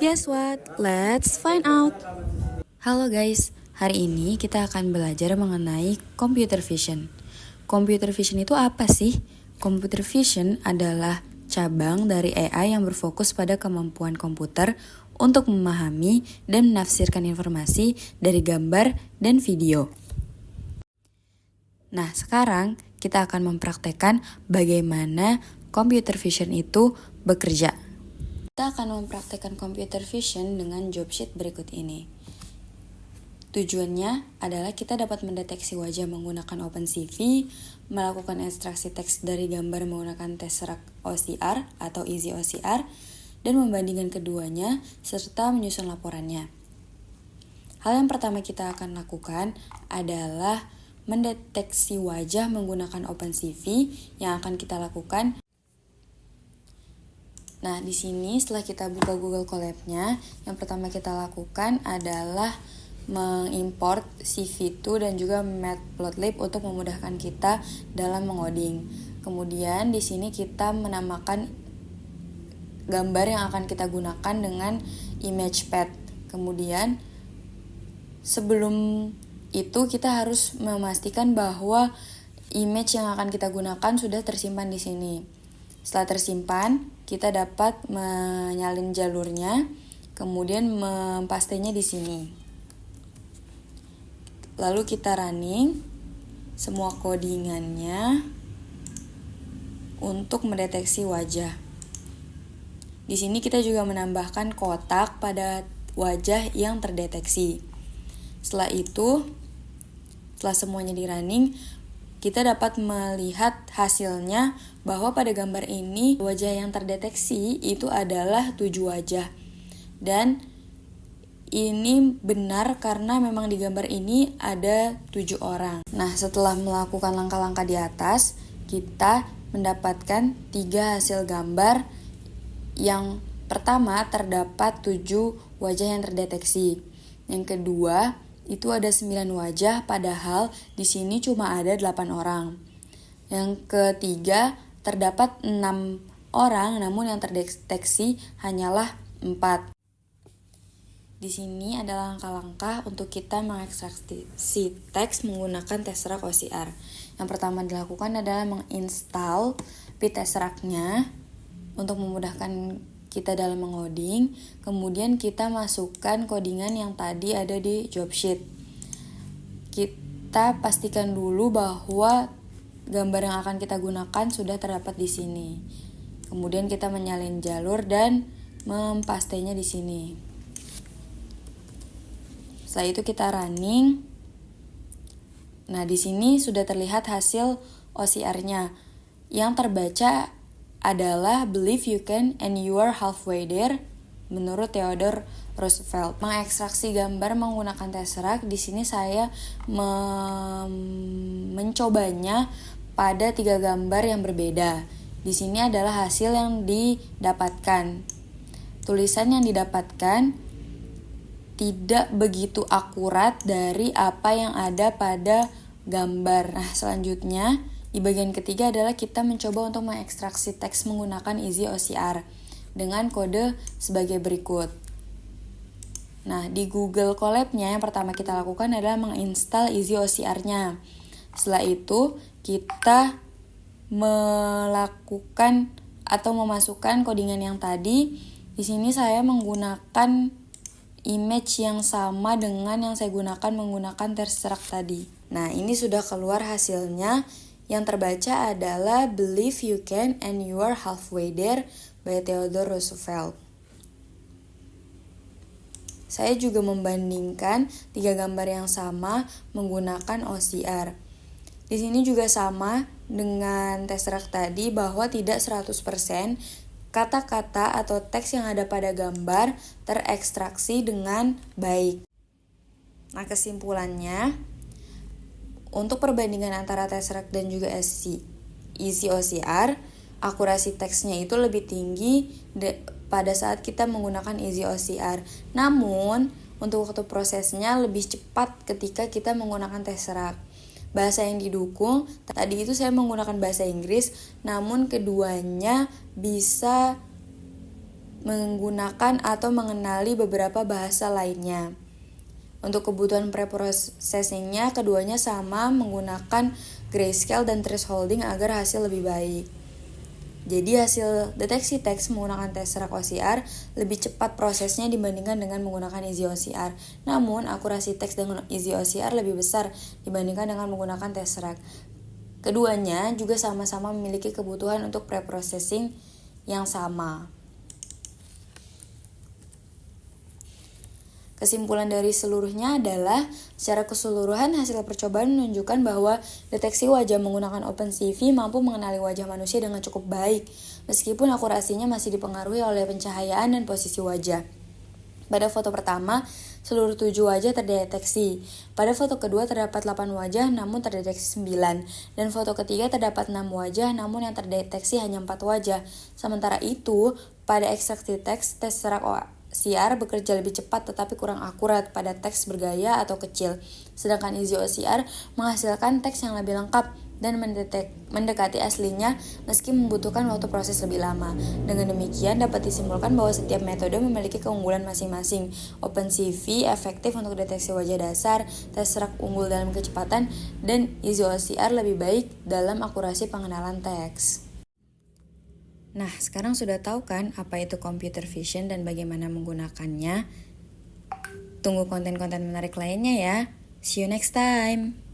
Guess what? Let's find out. Halo guys, hari ini kita akan belajar mengenai computer vision. Computer vision itu apa sih? Computer vision adalah cabang dari AI yang berfokus pada kemampuan komputer untuk memahami dan menafsirkan informasi dari gambar dan video. Nah, sekarang kita akan mempraktekkan bagaimana computer vision itu bekerja. Kita akan mempraktekkan computer vision dengan job sheet berikut ini. Tujuannya adalah kita dapat mendeteksi wajah menggunakan OpenCV, melakukan ekstraksi teks dari gambar menggunakan Tesseract OCR atau Easy OCR, dan membandingkan keduanya serta menyusun laporannya. Hal yang pertama kita akan lakukan adalah mendeteksi wajah menggunakan OpenCV yang akan kita lakukan. Nah, di sini setelah kita buka Google Colab-nya, yang pertama kita lakukan adalah mengimport CV2 dan juga Matplotlib untuk memudahkan kita dalam mengoding. Kemudian di sini kita menamakan gambar yang akan kita gunakan dengan ImagePad. Kemudian sebelum itu kita harus memastikan bahwa image yang akan kita gunakan sudah tersimpan di sini. Setelah tersimpan, kita dapat menyalin jalurnya, kemudian mempastenya di sini. Lalu kita running semua codingannya untuk mendeteksi wajah. Di sini kita juga menambahkan kotak pada wajah yang terdeteksi. Setelah itu, setelah semuanya di running, kita dapat melihat hasilnya bahwa pada gambar ini wajah yang terdeteksi itu adalah 7 wajah. Dan ini benar karena memang di gambar ini ada 7 orang. Nah, setelah melakukan langkah-langkah di atas, kita mendapatkan 3 hasil gambar. Yang pertama terdapat 7 wajah yang terdeteksi. Yang kedua, itu ada 9 wajah, padahal di sini cuma ada 8 orang. Yang ketiga, terdapat 6 orang, namun yang terdeteksi hanyalah 4. Di sini adalah langkah-langkah untuk kita mengekstraksi teks menggunakan Tesseract OCR. Yang pertama dilakukan adalah menginstal Tesseract-nya untuk memudahkan kita dalam mengoding. Kemudian kita masukkan codingan yang tadi ada di job sheet. Kita pastikan dulu bahwa gambar yang akan kita gunakan sudah terdapat di sini. Kemudian kita menyalin jalur dan mempastenya di sini. Setelah itu kita running. Nah, di sini sudah terlihat hasil OCR-nya. Yang terbaca adalah Believe You Can and You Are Halfway There menurut Theodore Roosevelt. Mengekstraksi gambar menggunakan Tesseract, di sini saya mencobanya pada 3 gambar yang berbeda. Di sini adalah hasil yang didapatkan. Tulisan yang didapatkan tidak begitu akurat dari apa yang ada pada gambar. Nah, selanjutnya di bagian ketiga adalah kita mencoba untuk mengekstraksi teks menggunakan Easy OCR dengan kode sebagai berikut. Nah, di Google Colab-nya yang pertama kita lakukan adalah menginstal Easy OCR-nya. Setelah itu, kita melakukan atau memasukkan codingan yang tadi. Di sini saya menggunakan image yang sama dengan yang saya gunakan menggunakan Tesseract tadi. Nah, ini sudah keluar hasilnya. Yang terbaca adalah Believe You Can and You Are Halfway There by Theodore Roosevelt. Saya juga membandingkan 3 gambar yang sama menggunakan OCR. Di sini juga sama dengan Tesseract tadi bahwa tidak 100% kata-kata atau teks yang ada pada gambar terekstraksi dengan baik. Nah, kesimpulannya, untuk perbandingan antara Tesseract dan juga Easy OCR, akurasi teksnya itu lebih tinggi pada saat kita menggunakan Easy OCR. Namun, untuk waktu prosesnya lebih cepat ketika kita menggunakan Tesseract. Bahasa yang didukung, tadi itu saya menggunakan bahasa Inggris, namun keduanya bisa menggunakan atau mengenali beberapa bahasa lainnya. Untuk kebutuhan preprocessingnya, keduanya sama menggunakan grayscale dan thresholding agar hasil lebih baik. Jadi hasil deteksi teks menggunakan Tesseract OCR lebih cepat prosesnya dibandingkan dengan menggunakan Easy OCR. Namun, akurasi teks dengan Easy OCR lebih besar dibandingkan dengan menggunakan Tesseract. Keduanya juga sama-sama memiliki kebutuhan untuk preprocessing yang sama. Kesimpulan dari seluruhnya adalah, secara keseluruhan hasil percobaan menunjukkan bahwa deteksi wajah menggunakan OpenCV mampu mengenali wajah manusia dengan cukup baik, meskipun akurasinya masih dipengaruhi oleh pencahayaan dan posisi wajah. Pada foto pertama, seluruh 7 wajah terdeteksi. Pada foto kedua terdapat 8 wajah namun terdeteksi 9. Dan foto ketiga terdapat 6 wajah namun yang terdeteksi hanya 4 wajah. Sementara itu, pada ekstraksi teks, Tesseract OCR bekerja lebih cepat tetapi kurang akurat pada teks bergaya atau kecil. Sedangkan Easy OCR menghasilkan teks yang lebih lengkap dan mendekati aslinya meski membutuhkan waktu proses lebih lama. Dengan demikian dapat disimpulkan bahwa setiap metode memiliki keunggulan masing-masing. OpenCV efektif untuk deteksi wajah dasar, Tesseract unggul dalam kecepatan, dan Easy OCR lebih baik dalam akurasi pengenalan teks. Nah, sekarang sudah tahu kan apa itu computer vision dan bagaimana menggunakannya? Tunggu konten-konten menarik lainnya ya. See you next time.